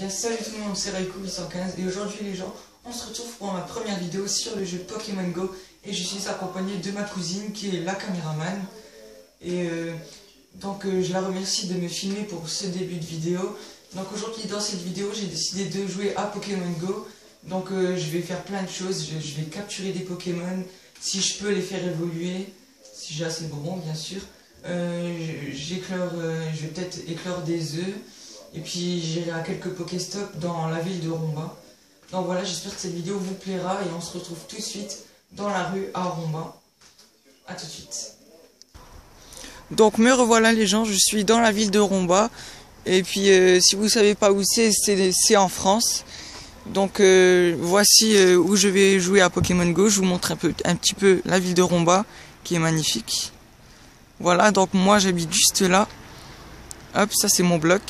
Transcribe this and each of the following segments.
bien salut tout le monde, c'est Raikou815 et aujourd'hui les gens, on se retrouve pour ma première vidéo sur le jeu Pokémon Go et je suis accompagné de ma cousine qui est la caméraman et je la remercie de me filmer pour ce début de vidéo. Donc aujourd'hui dans cette vidéo j'ai décidé de jouer à Pokémon Go, donc je vais faire plein de choses, je vais capturer des Pokémon, si je peux les faire évoluer, si j'ai assez de bonbons bien sûr, je vais peut-être éclore des œufs. Et puis j'irai à quelques Pokéstop dans la ville de Romba. Donc voilà, j'espère que cette vidéo vous plaira et on se retrouve tout de suite dans la rue à Romba. A tout de suite. Donc me revoilà les gens, je suis dans la ville de Romba. Et puis si vous savez pas où c'est en France. Donc voici où je vais jouer à Pokémon Go. Je vous montre un petit peu la ville de Romba qui est magnifique. Voilà, donc moi j'habite juste là. Hop, ça c'est mon bloc.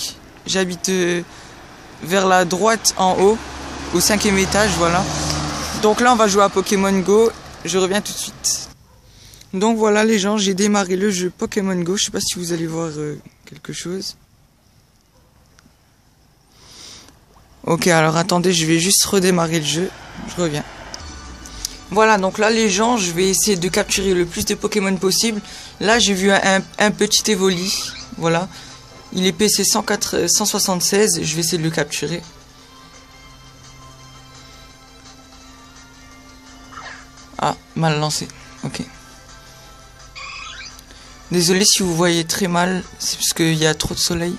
J'habite vers la droite en haut, au 5e étage, voilà. Donc là, on va jouer à Pokémon Go. Je reviens tout de suite. Donc voilà les gens, j'ai démarré le jeu Pokémon Go. Je sais pas si vous allez voir quelque chose. Ok, alors attendez, je vais juste redémarrer le jeu. Je reviens. Voilà, donc là les gens, je vais essayer de capturer le plus de Pokémon possible. Là, j'ai vu un petit Evoli, voilà. Il est PC 176, je vais essayer de le capturer. Ah, mal lancé, ok. Désolé si vous voyez très mal, c'est parce qu'il y a trop de soleil.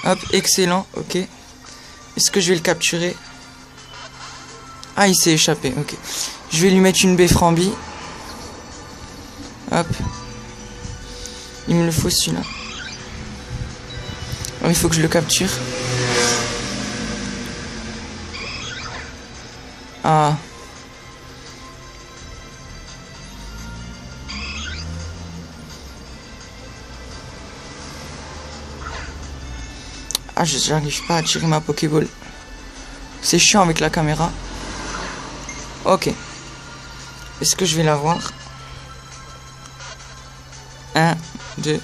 Hop, excellent, ok. Est-ce que je vais le capturer? Ah, il s'est échappé, ok. Je vais lui mettre une baie Frambi. Hop. Il me le faut celui-là. Il faut que je le capture. Ah. Ah, j'arrive pas à tirer ma Pokéball. C'est chiant avec la caméra. Ok. Est-ce que je vais l'avoir? 1, 2.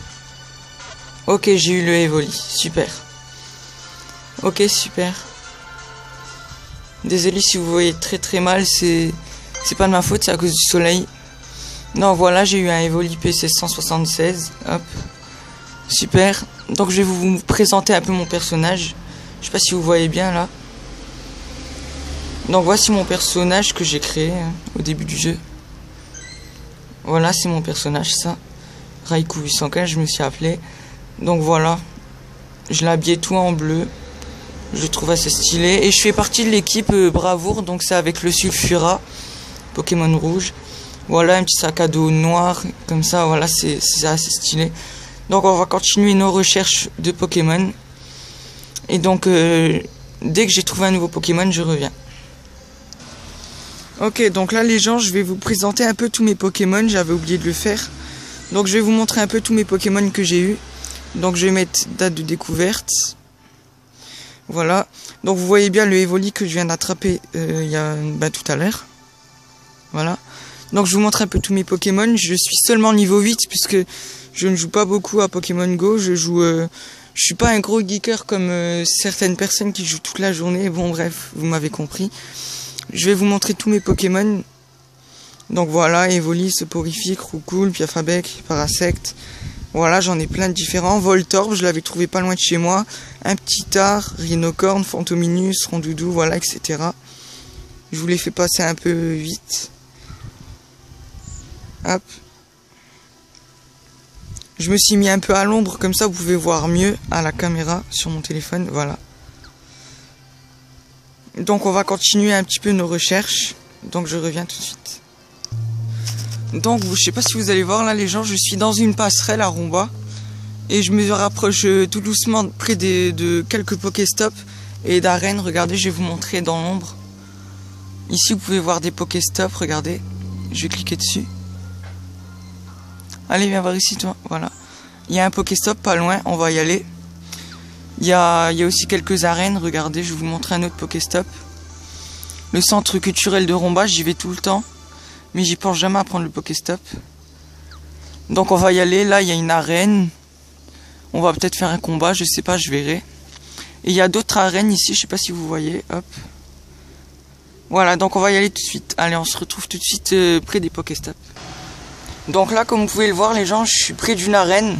Ok, j'ai eu le Evoli, super. Ok, super. Désolé si vous voyez très mal, c'est pas de ma faute, c'est à cause du soleil. Non, voilà, j'ai eu un Evoli PC 176, hop. Super. Donc je vais vous présenter un peu mon personnage. Je sais pas si vous voyez bien là. Donc voici mon personnage que j'ai créé au début du jeu. Voilà, c'est mon personnage, ça. Raikou815, je me suis appelé. Donc voilà, je l'ai habillé tout en bleu, je le trouve assez stylé. Et je fais partie de l'équipe Bravoure, donc c'est avec le Sulfura, Pokémon rouge. Voilà, un petit sac à dos noir, comme ça, voilà, c'est assez stylé. Donc on va continuer nos recherches de Pokémon. Et donc, dès que j'ai trouvé un nouveau Pokémon, je reviens. Ok, donc là les gens, je vais vous présenter un peu tous mes Pokémon, j'avais oublié de le faire. Donc je vais vous montrer un peu tous mes Pokémon que j'ai eu. Donc je vais mettre date de découverte. Voilà. Donc vous voyez bien le Evoli que je viens d'attraper tout à l'heure. Voilà. Donc je vous montre un peu tous mes Pokémon. Je suis seulement niveau 8 puisque je ne joue pas beaucoup à Pokémon Go. Je suis pas un gros geeker comme certaines personnes qui jouent toute la journée. Bon bref, vous m'avez compris. Je vais vous montrer tous mes Pokémon. Donc voilà, Evoli, Soporifique, Roucoule, Piafabec, Parasect. Voilà, j'en ai plein de différents. Voltorb, je l'avais trouvé pas loin de chez moi. Un petit Tar, Rhinocorne, Fantominus, Rondoudou, voilà, etc. Je vous les fais passer un peu vite. Hop. Je me suis mis un peu à l'ombre, comme ça vous pouvez voir mieux à la caméra sur mon téléphone, voilà. Donc on va continuer un petit peu nos recherches. Donc je reviens tout de suite. Donc je sais pas si vous allez voir là les gens, je suis dans une passerelle à Romba et je me rapproche tout doucement près de quelques Pokéstop et d'arènes. Regardez, je vais vous montrer dans l'ombre. Ici vous pouvez voir des Pokéstop, regardez. Je vais cliquer dessus. Allez, viens voir ici toi, voilà. Il y a un Pokéstop pas loin, on va y aller. Il y a aussi quelques arènes, regardez, je vais vous montrer un autre Pokéstop. Le centre culturel de Romba, j'y vais tout le temps. Mais j'y pense jamais à prendre le Pokéstop. Donc on va y aller. Là il y a une arène. On va peut-être faire un combat, je sais pas, je verrai. Et il y a d'autres arènes ici, je sais pas si vous voyez. Hop. Voilà, donc on va y aller tout de suite. Allez, on se retrouve tout de suite près des Pokéstop. Donc là, comme vous pouvez le voir, les gens, je suis près d'une arène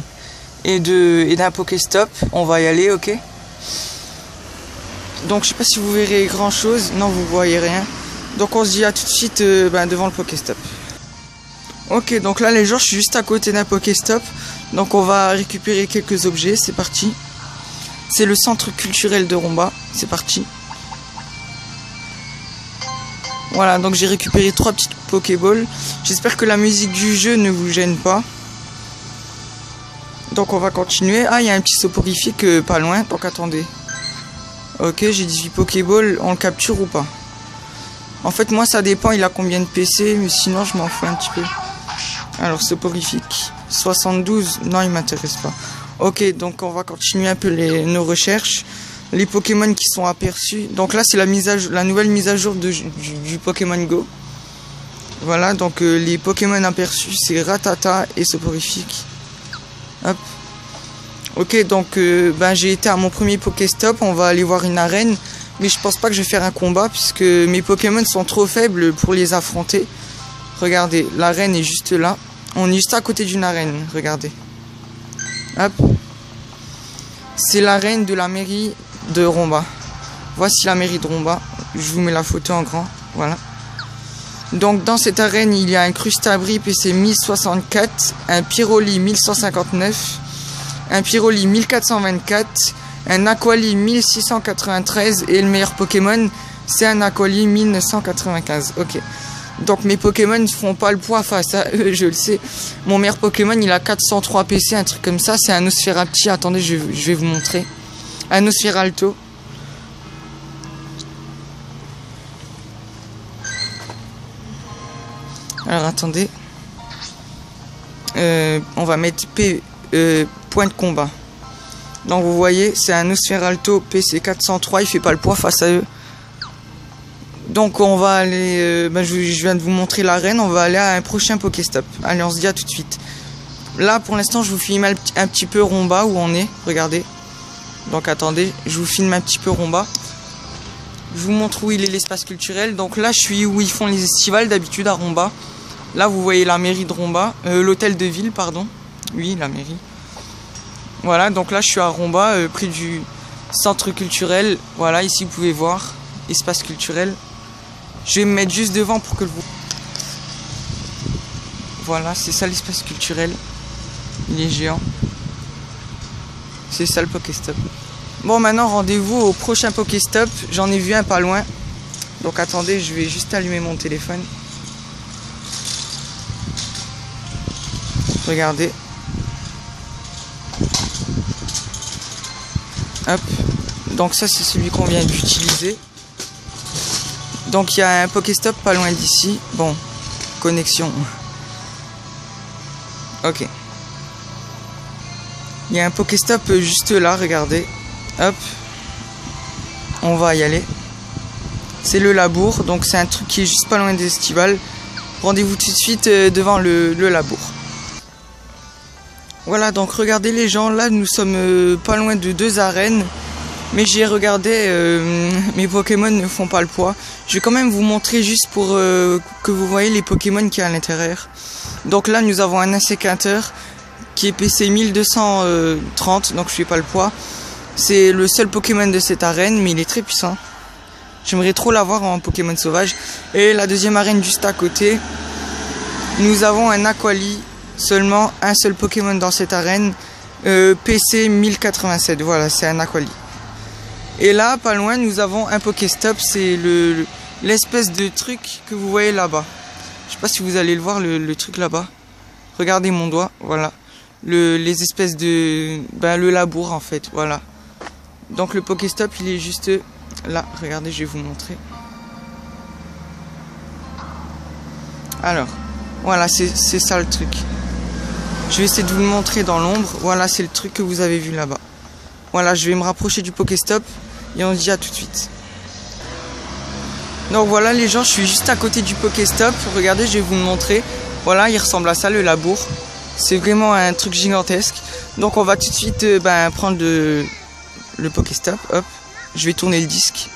et d'un Pokéstop. On va y aller, ok? Donc je sais pas si vous verrez grand chose. Non, vous voyez rien. Donc on se dit à tout de suite devant le Pokéstop. Ok, donc là les gens, je suis juste à côté d'un Pokéstop. Donc on va récupérer quelques objets, c'est parti. C'est le centre culturel de Romba, c'est parti. Voilà, donc j'ai récupéré 3 petites Pokéballs. J'espère que la musique du jeu ne vous gêne pas. Donc on va continuer. Ah, il y a un petit soporifique pas loin, donc attendez. Ok, j'ai 18 Pokéballs, on le capture ou pas? En fait, moi ça dépend, il a combien de PC, mais sinon je m'en fous un petit peu. Alors, soporifique, 72, non il m'intéresse pas. Ok, donc on va continuer un peu nos recherches. Les Pokémon qui sont aperçus. Donc là, c'est la nouvelle mise à jour du Pokémon Go. Voilà, donc les Pokémon aperçus, c'est Rattata et Soporifique. Hop. Ok, donc j'ai été à mon premier Pokéstop. On va aller voir une arène. Mais je pense pas que je vais faire un combat, puisque mes Pokémon sont trop faibles pour les affronter. Regardez, l'arène est juste là. On est juste à côté d'une arène, regardez. Hop. C'est l'arène de la mairie de Romba. Voici la mairie de Romba. Je vous mets la photo en grand. Voilà. Donc dans cette arène, il y a un Crustabri PC 1064, un Pyroli 1159, un Pyroli 1424, un Aquali 1693 et le meilleur Pokémon, c'est un Aquali 1995. Ok. Donc mes Pokémon ne font pas le poids face à eux, je le sais. Mon meilleur Pokémon, il a 403 PC, un truc comme ça. C'est un Nosferapti. Attendez, je vais vous montrer. Un Nosferalto. Alors attendez. On va mettre point de combat. Donc vous voyez, c'est un Nosferalto PC 403. Il fait pas le poids face à eux. Donc on va aller, je viens de vous montrer l'arène, on va aller à un prochain Pokéstop. Allez, on se dit à tout de suite. Là pour l'instant je vous filme un petit peu Romba où on est, regardez. Donc attendez, je vous filme un petit peu Romba. Je vous montre où il est l'espace culturel. Donc là je suis où ils font les estivales d'habitude à Romba. Là vous voyez la mairie de Romba, l'hôtel de ville pardon. Oui, la mairie. Voilà, donc là je suis à Romba, près du centre culturel. Voilà, ici vous pouvez voir, espace culturel. Je vais me mettre juste devant pour que vous... Voilà, c'est ça l'espace culturel. Il est géant. C'est ça le Pokéstop. Bon, maintenant, rendez-vous au prochain Pokéstop. J'en ai vu un pas loin. Donc, attendez, je vais juste allumer mon téléphone. Regardez. Hop. Donc, ça, c'est celui qu'on vient d'utiliser. Donc il y a un Pokéstop pas loin d'ici. Bon, connexion. Ok. Il y a un Pokéstop juste là, regardez. Hop. On va y aller. C'est le labour, donc c'est un truc qui est juste pas loin des estivales. Rendez-vous tout de suite devant le labour. Voilà, donc regardez les gens, là nous sommes pas loin de 2 arènes. Mais j'ai regardé, mes Pokémon ne font pas le poids. Je vais quand même vous montrer juste pour que vous voyez les Pokémon qu'il y a à l'intérieur. Donc là, nous avons un insécateur qui est PC 1230, donc je fais pas le poids. C'est le seul Pokémon de cette arène, mais il est très puissant. J'aimerais trop l'avoir en Pokémon sauvage. Et la deuxième arène juste à côté, nous avons un Aquali, seulement un seul Pokémon dans cette arène, PC 1087, voilà, c'est un Aquali. Et là, pas loin, nous avons un Pokéstop, c'est l'espèce de truc que vous voyez là-bas. Je sais pas si vous allez le voir, le truc là-bas. Regardez mon doigt, voilà. Les espèces de... le labour en fait, voilà. Donc le Pokéstop, il est juste là. Regardez, je vais vous montrer. Alors, voilà, c'est ça le truc. Je vais essayer de vous le montrer dans l'ombre. Voilà, c'est le truc que vous avez vu là-bas. Voilà, je vais me rapprocher du Pokéstop et on se dit à tout de suite. Donc voilà les gens, je suis juste à côté du Pokéstop. Regardez, je vais vous le montrer. Voilà, il ressemble à ça, le labour. C'est vraiment un truc gigantesque. Donc on va tout de suite prendre le le Pokéstop, hop, je vais tourner le disque.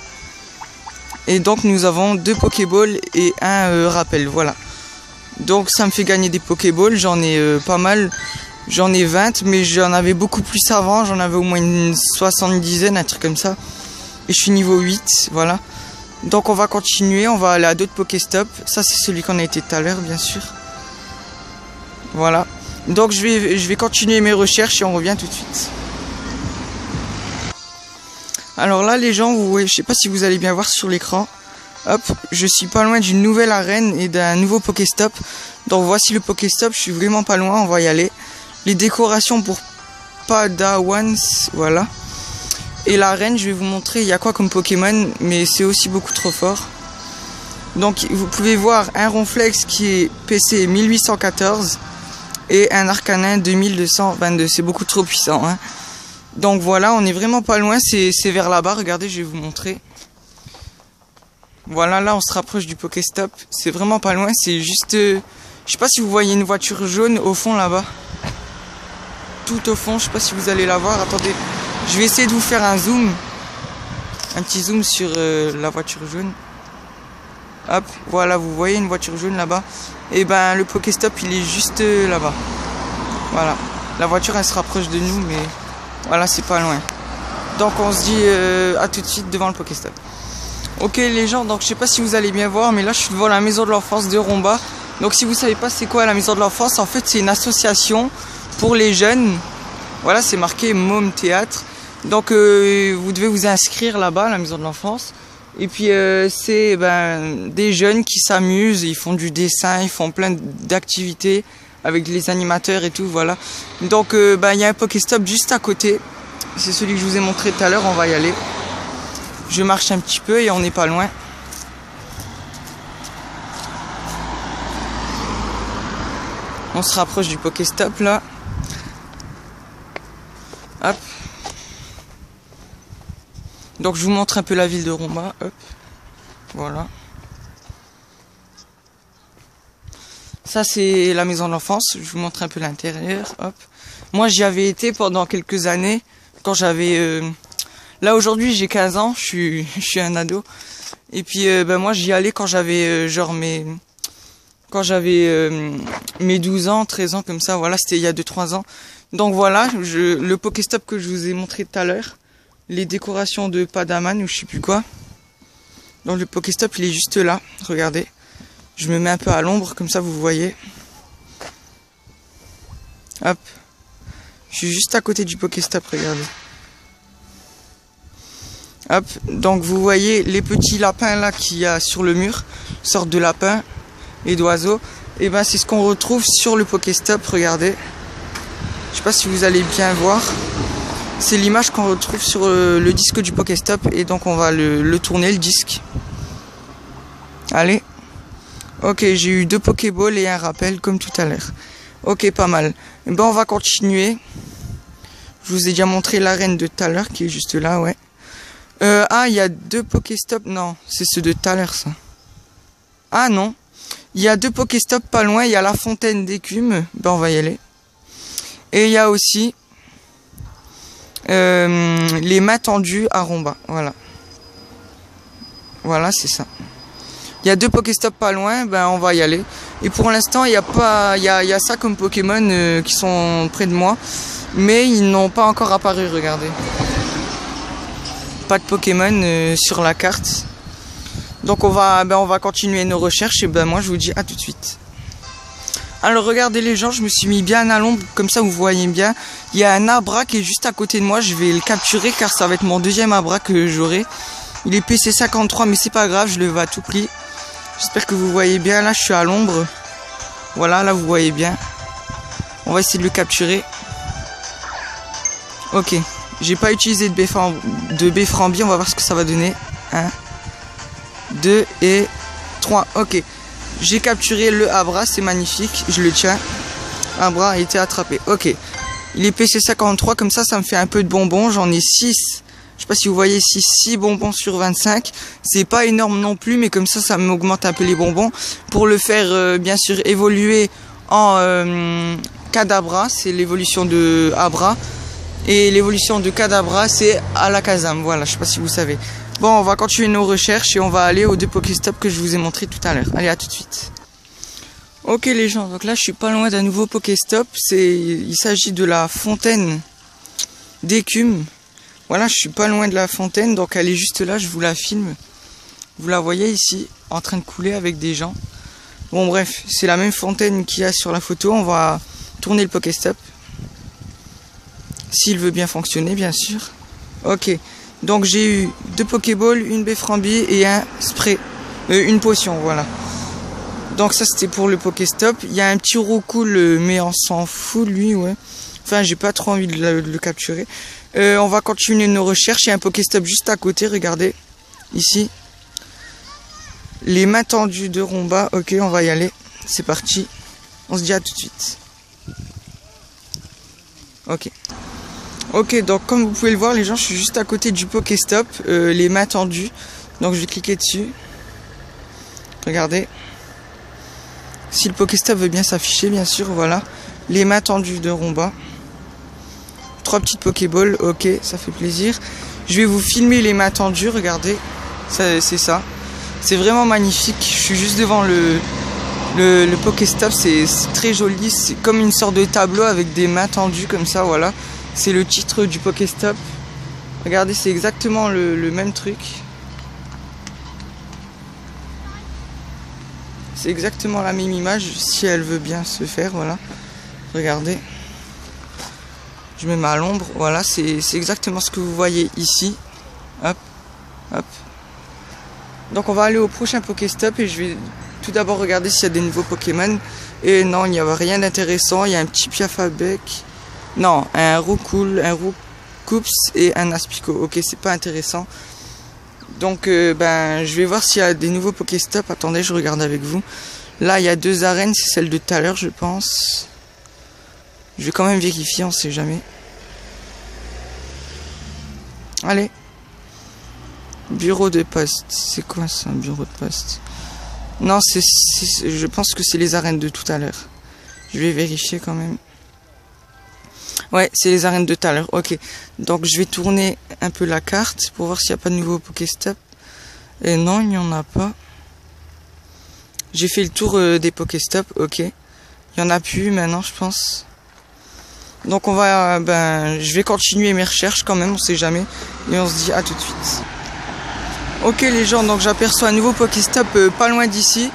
Et donc nous avons 2 Pokéballs et un rappel, voilà. Donc ça me fait gagner des Pokéballs, j'en ai pas mal, j'en ai 20, mais j'en avais beaucoup plus avant, j'en avais au moins une 70aine, un truc comme ça. Et je suis niveau 8, voilà. Donc on va continuer, on va aller à d'autres Pokéstop. Ça c'est celui qu'on a été tout à l'heure, bien sûr. Voilà. Donc je vais continuer mes recherches et on revient tout de suite. Alors là les gens, vous voyez, je sais pas si vous allez bien voir sur l'écran. Hop, je suis pas loin d'une nouvelle arène et d'un nouveau Pokéstop. Donc voici le Pokéstop, je suis vraiment pas loin, on va y aller. Les décorations pour Padawans, voilà. Et l'arène, je vais vous montrer il y a quoi comme Pokémon, mais c'est aussi beaucoup trop fort. Donc vous pouvez voir un Ronflex qui est PC 1814 et un Arcanin 2222, c'est beaucoup trop puissant, hein. Donc voilà, on est vraiment pas loin, c'est vers là-bas, regardez, je vais vous montrer. Voilà, là on se rapproche du Pokéstop, c'est vraiment pas loin, c'est juste... je sais pas si vous voyez une voiture jaune au fond là-bas. Tout au fond, je sais pas si vous allez la voir, attendez. Je vais essayer de vous faire un zoom. Un petit zoom sur la voiture jaune. Hop, voilà, vous voyez une voiture jaune là-bas. Et ben le Pokéstop il est juste là-bas. Voilà, la voiture elle se rapproche de nous, mais voilà, c'est pas loin. Donc on se dit à tout de suite devant le Pokéstop. Ok les gens, donc je sais pas si vous allez bien voir, mais là je suis devant la maison de l'enfance de Romba. Donc si vous savez pas c'est quoi la maison de l'enfance, en fait c'est une association pour les jeunes. Voilà, c'est marqué Môme Théâtre. Donc vous devez vous inscrire là-bas à la maison de l'enfance. Et puis c'est des jeunes qui s'amusent, ils font du dessin, ils font plein d'activités avec les animateurs et tout, voilà. Donc il y a un Pokéstop juste à côté. C'est celui que je vous ai montré tout à l'heure, on va y aller. Je marche un petit peu et on n'est pas loin. On se rapproche du Pokéstop là. Hop. Donc je vous montre un peu la ville de Romba. Hop. Voilà. Ça c'est la maison de l'enfance. Je vous montre un peu l'intérieur. Hop. Moi j'y avais été pendant quelques années. Quand j'avais... Là aujourd'hui j'ai 15 ans. Je suis un ado. Et puis moi j'y allais quand j'avais Quand j'avais mes 12 ans, 13 ans comme ça. Voilà, c'était il y a 2-3 ans. Donc voilà, le Pokéstop que je vous ai montré tout à l'heure. Les décorations de Padaman ou je sais plus quoi. Donc le Pokéstop il est juste là, regardez. Je me mets un peu à l'ombre, comme ça vous voyez. Hop. Je suis juste à côté du Pokéstop, regardez. Hop, donc vous voyez les petits lapins là qu'il y a sur le mur. Sorte de lapins et d'oiseaux. Et ben c'est ce qu'on retrouve sur le Pokéstop, regardez. Je sais pas si vous allez bien voir. C'est l'image qu'on retrouve sur le disque du Pokéstop. Et donc on va le tourner, le disque. Allez. Ok, j'ai eu 2 Pokéballs et un rappel comme tout à l'heure. Ok, pas mal. Ben on va continuer. Je vous ai déjà montré l'arène de tout à l'heure qui est juste là, ouais. Ah, il y a 2 Pokéstop. Non, c'est ceux de tout à l'heure ça. Ah non. Il y a 2 Pokéstop pas loin. Il y a la fontaine d'écume. Ben on va y aller. Et il y a aussi les mains tendues à Romba. Voilà. Voilà, c'est ça. Il y a 2 Pokéstop pas loin, ben on va y aller. Et pour l'instant, il y a pas, il y a ça comme Pokémon qui sont près de moi, mais ils n'ont pas encore apparu. Regardez. Pas de Pokémon sur la carte. Donc on va continuer nos recherches et ben moi je vous dis à tout de suite. Alors regardez les gens, je me suis mis bien à l'ombre, comme ça vous voyez bien. Il y a un Abra qui est juste à côté de moi, je vais le capturer car ça va être mon deuxième Abra que j'aurai. Il est PC 53 mais c'est pas grave, je le veux à tout prix. J'espère que vous voyez bien, là je suis à l'ombre. Voilà, là vous voyez bien. On va essayer de le capturer. Ok, j'ai pas utilisé de Bframbi, on va voir ce que ça va donner. 1, 2 et 3, ok. J'ai capturé le Abra, c'est magnifique, je le tiens. Abra a été attrapé, ok. Il est PC 53, comme ça me fait un peu de bonbons, j'en ai 6. Je sais pas si vous voyez ici, 6 bonbons sur 25. C'est pas énorme non plus, mais comme ça m'augmente un peu les bonbons. Pour le faire, bien sûr, évoluer en Kadabra, c'est l'évolution de Abra. Et l'évolution de Kadabra, c'est Alakazam. Voilà, je sais pas si vous savez. Bon, on va continuer nos recherches et on va aller aux 2 Pokéstop que je vous ai montré tout à l'heure. Allez, à tout de suite. Ok les gens, donc là je suis pas loin d'un nouveau Pokéstop. Il s'agit de la fontaine d'écume. Voilà, je suis pas loin de la fontaine, donc elle est juste là, je vous la filme. Vous la voyez ici, en train de couler avec des gens. Bon bref, c'est la même fontaine qu'il y a sur la photo. On va tourner le Pokéstop. S'il veut bien fonctionner, bien sûr. Ok, donc j'ai eu 2 Pokéballs, une baie frambi et un spray. Une potion, voilà. Donc ça c'était pour le Pokéstop. Il y a un petit roucoule, mais on s'en fout lui, ouais. Enfin, j'ai pas trop envie de le capturer. On va continuer nos recherches. Il y a un Pokéstop juste à côté, regardez. Ici. Les mains tendues de Romba. Ok, on va y aller. C'est parti. On se dit à tout de suite. Ok. Ok, donc comme vous pouvez le voir, les gens, je suis juste à côté du Pokéstop. Les mains tendues. Donc je vais cliquer dessus. Regardez. Si le Pokéstop veut bien s'afficher, bien sûr, voilà. Les mains tendues de Romba. 3 petites Pokéballs, ok, ça fait plaisir. Je vais vous filmer les mains tendues, regardez. C'est ça. C'est vraiment magnifique. Je suis juste devant le Pokéstop, c'est très joli. C'est comme une sorte de tableau avec des mains tendues comme ça, voilà. C'est le titre du Pokéstop. Regardez, c'est exactement le même truc. C'est exactement la même image, si elle veut bien se faire, voilà. Regardez. Je me mets à l'ombre, voilà, c'est exactement ce que vous voyez ici. Hop, hop. Donc on va aller au prochain Pokéstop et je vais tout d'abord regarder s'il y a des nouveaux Pokémon. Et non, il n'y avait rien d'intéressant. Il y a un petit Piafabec. Non, un Roucoule, un Roucoups et un Aspico. Ok, c'est pas intéressant. Donc ben, je vais voir s'il y a des nouveaux Pokéstop. Attendez, je regarde avec vous. Là, il y a 2 arènes, c'est celle de tout à l'heure, je pense. Je vais quand même vérifier, on sait jamais. Allez. Bureau de poste. C'est quoi ça, un bureau de poste? Non, je pense que c'est les arènes de tout à l'heure. Je vais vérifier quand même. Ouais, c'est les arènes de tout à l'heure. Ok. Donc je vais tourner un peu la carte pour voir s'il n'y a pas de nouveau Pokéstop. Et non, il n'y en a pas. J'ai fait le tour des Pokéstop. Ok. Il n'y en a plus maintenant, je pense. Donc on va, je vais continuer mes recherches quand même, on sait jamais. Et on se dit à tout de suite. Ok les gens, donc j'aperçois un nouveau Pokéstop pas loin d'ici.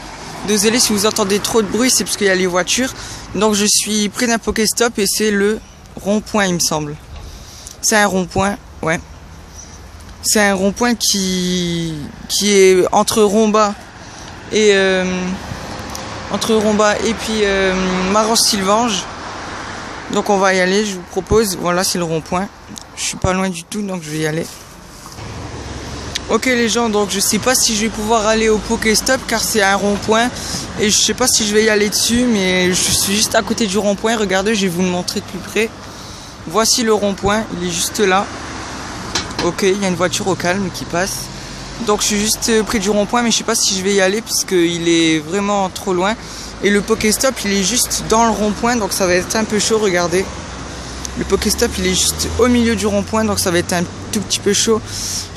Désolé si vous entendez trop de bruit, c'est parce qu'il y a les voitures. Donc je suis près d'un Pokéstop et c'est le rond-point, il me semble. C'est un rond-point, ouais. C'est un rond-point qui est entre Romba et puis Maros-Sylvange. Donc on va y aller, je vous propose. Voilà, c'est le rond-point. Je suis pas loin du tout, donc je vais y aller. Ok les gens, donc je sais pas si je vais pouvoir aller au Pokéstop car c'est un rond-point et je sais pas si je vais y aller dessus, mais je suis juste à côté du rond-point. Regardez, je vais vous le montrer de plus près. Voici le rond-point, il est juste là. Ok, il y a une voiture au calme qui passe. Donc je suis juste près du rond-point, mais je sais pas si je vais y aller puisqu'il est vraiment trop loin. Et le Pokéstop, il est juste dans le rond-point, donc ça va être un peu chaud, regardez. Le Pokéstop, il est juste au milieu du rond-point, donc ça va être un tout petit peu chaud.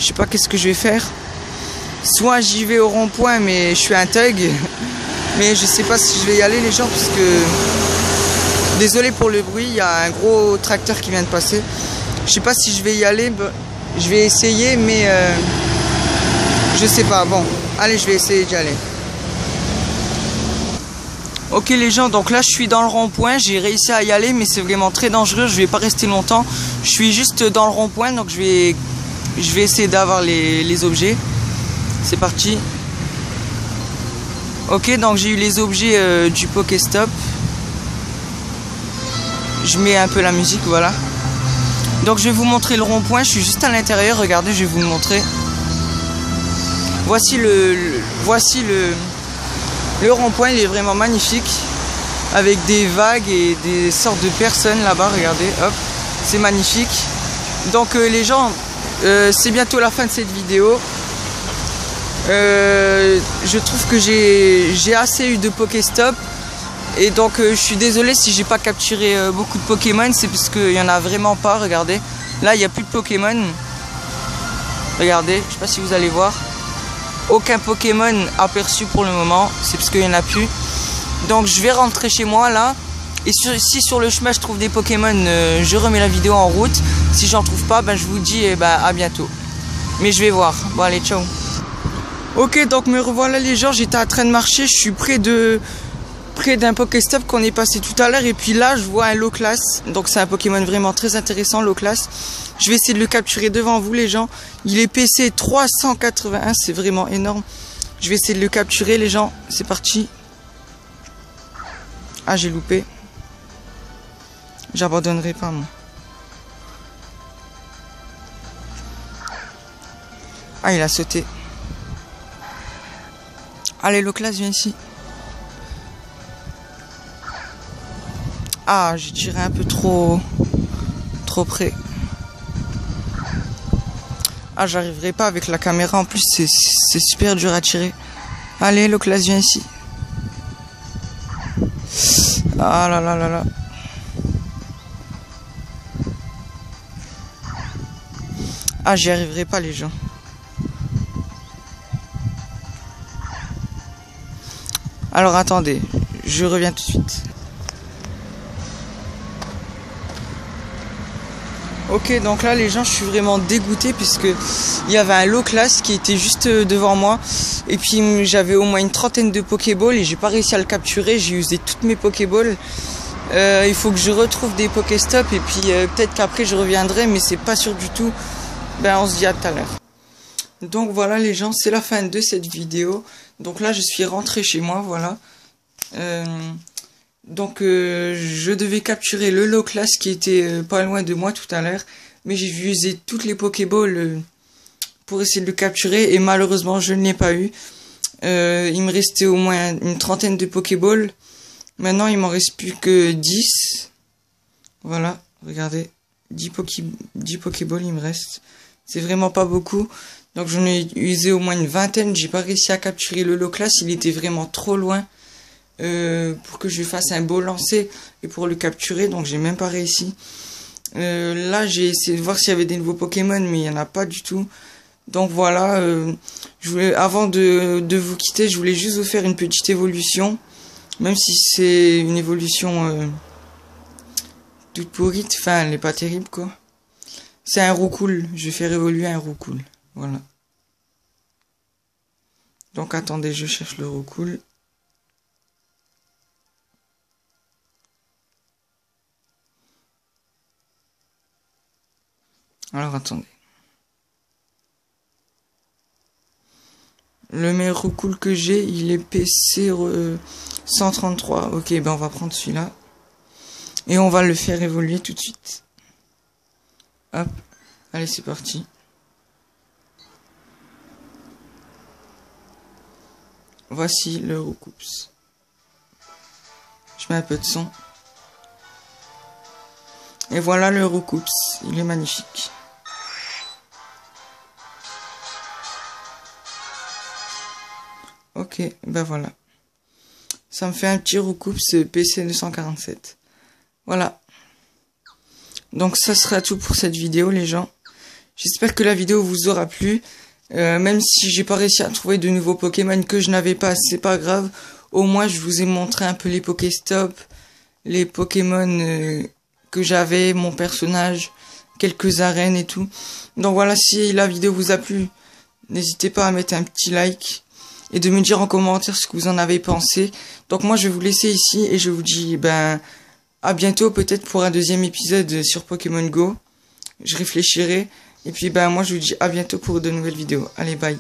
Je sais pas qu'est-ce que je vais faire. Soit j'y vais au rond-point, mais je suis un thug. Mais je sais pas si je vais y aller, les gens, parce que... Désolé pour le bruit, il y a un gros tracteur qui vient de passer. Je sais pas si je vais y aller. Je vais essayer, mais... je sais pas. Bon, allez, je vais essayer d'y aller. Ok les gens, donc là je suis dans le rond-point, j'ai réussi à y aller mais c'est vraiment très dangereux, je vais pas rester longtemps. Je suis juste dans le rond-point, donc je vais essayer d'avoir les objets. C'est parti. Ok, donc j'ai eu les objets du Pokéstop. Je mets un peu la musique, voilà. Donc je vais vous montrer le rond-point, je suis juste à l'intérieur, regardez, je vais vous le montrer. Voici le rond-point, il est vraiment magnifique. Avec des vagues et des sortes de personnes là-bas, regardez, hop. C'est magnifique. Donc les gens, c'est bientôt la fin de cette vidéo. Je trouve que j'ai assez eu de Pokéstop. Et donc je suis désolé si j'ai pas capturé beaucoup de Pokémon, c'est parce qu'il y en a vraiment pas, regardez. Là il n'y a plus de Pokémon. Regardez, je sais pas si vous allez voir. Aucun Pokémon aperçu pour le moment, c'est parce qu'il n'y en a plus. Donc je vais rentrer chez moi là. Et si sur le chemin je trouve des Pokémon, je remets la vidéo en route. Si j'en trouve pas, ben, je vous dis à bientôt. Mais je vais voir. Bon allez, ciao. Ok, donc me revoilà les gens, j'étais en train de marcher, je suis près d'un Pokéstop qu'on est passé tout à l'heure. Et puis là je vois un Loclas. Donc c'est un Pokémon vraiment très intéressant, Loclas. Je vais essayer de le capturer devant vous les gens. Il est PC 381, c'est vraiment énorme. Je vais essayer de le capturer les gens, c'est parti. Ah j'ai loupé. J'abandonnerai pas moi. Ah il a sauté. Allez Loclas viens ici. Ah j'ai tiré un peu trop près. Ah j'arriverai pas avec la caméra en plus, c'est super dur à tirer. Allez Loclas viens ici. Ah là là là là. Ah j'y arriverai pas les gens. Alors attendez, je reviens tout de suite. Ok, donc là les gens, je suis vraiment dégoûté puisque il y avait un Loclas qui était juste devant moi. Et puis j'avais au moins une trentaine de Pokéballs et j'ai pas réussi à le capturer. J'ai usé toutes mes Pokéballs. Il faut que je retrouve des Pokéstops et puis peut-être qu'après je reviendrai, mais c'est pas sûr du tout. Ben on se dit à tout à l'heure. Donc voilà les gens, c'est la fin de cette vidéo. Donc là je suis rentré chez moi, voilà. Donc je devais capturer le Loclas qui était pas loin de moi tout à l'heure. Mais j'ai usé toutes les Pokéballs pour essayer de le capturer et malheureusement je ne l'ai pas eu. Il me restait au moins une trentaine de Pokéballs. Maintenant il m'en reste plus que 10. Voilà, regardez. 10 Pokéballs il me reste. C'est vraiment pas beaucoup. Donc j'en ai usé au moins une vingtaine. J'ai pas réussi à capturer le Loclas. Il était vraiment trop loin pour que je fasse un beau lancer et pour le capturer. Donc j'ai même pas réussi. Là j'ai essayé de voir s'il y avait des nouveaux Pokémon, mais il y en a pas du tout. Donc voilà. Avant de vous quitter, je voulais juste vous faire une petite évolution. Même si c'est une évolution toute pourrite. Enfin, elle n'est pas terrible quoi. C'est un Roucoule. Je vais faire évoluer un Roucoule. Voilà. Donc attendez, je cherche le Roucoule. Alors attendez. Le meilleur Roucoule que j'ai, il est PC 133. Ok, ben on va prendre celui-là. Et on va le faire évoluer tout de suite. Hop. Allez, c'est parti. Voici le Roucoups. Je mets un peu de son. Et voilà le Roucoups. Il est magnifique. Ok, ben voilà. Ça me fait un petit Roucoups PC 247. Voilà. Donc ça sera tout pour cette vidéo les gens. J'espère que la vidéo vous aura plu. Même si j'ai pas réussi à trouver de nouveaux Pokémon que je n'avais pas, c'est pas grave. Au moins je vous ai montré un peu les Pokéstops, les Pokémon que j'avais, mon personnage, quelques arènes et tout. Donc voilà, si la vidéo vous a plu, n'hésitez pas à mettre un petit like et de me dire en commentaire ce que vous en avez pensé. Donc moi je vais vous laisser ici et je vous dis à bientôt peut-être pour un deuxième épisode sur Pokémon Go. Je réfléchirai. Et puis moi je vous dis à bientôt pour de nouvelles vidéos. Allez bye.